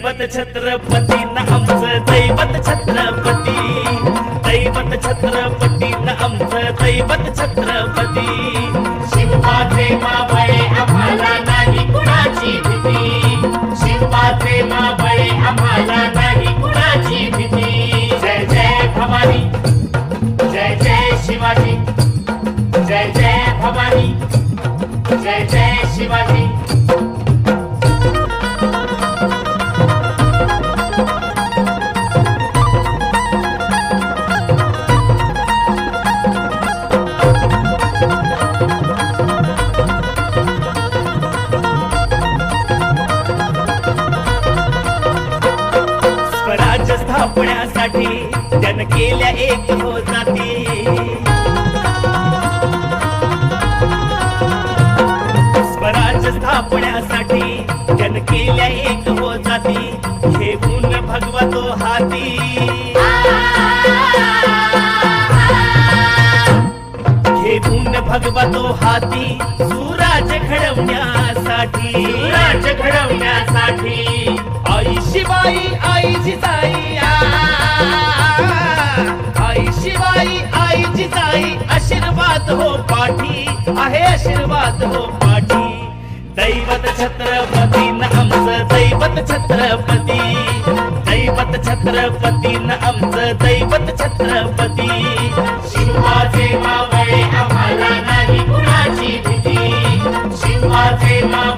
दैवत छत्रपती न आमचं दैवत छत्रपती, दैवत छत्रपती न आमचं दैवत छत्रपती. शिवबाचे मावळे आम्हाला नाही कुणाची भीती, शिवबाचे मावळे आम्हाला नाही कुणाची भीती. जय जय भवानी, जय जय शिवाजी, जय जय भवानी, जय जय शिवाजी. स्वराज्य स्थापण्यासाठी जन केल्या एक हो जाती, स्वराज्य स्थापण्यासाठी जन केल्या एक हो जाती. घेऊन भगवा तो हाती, घेऊन भगवा तो हाती. सुराज्य घडवण्यासाठी, राज्य घडवण्यासाठी आई शिवाई आई जिजाई, आई शिवाई आई जिजाई. आशीर्वाद हो पाठी आहे, आशीर्वाद हो पाठी. दैवत छत्रपती न आमचं दैवत छत्रपती, दैवत छत्रपती न आमचं दैवत छत्रपती. शिवबाचे मावळे आम्हाला नाही कुणाची भीती, शिवबाचे मावळे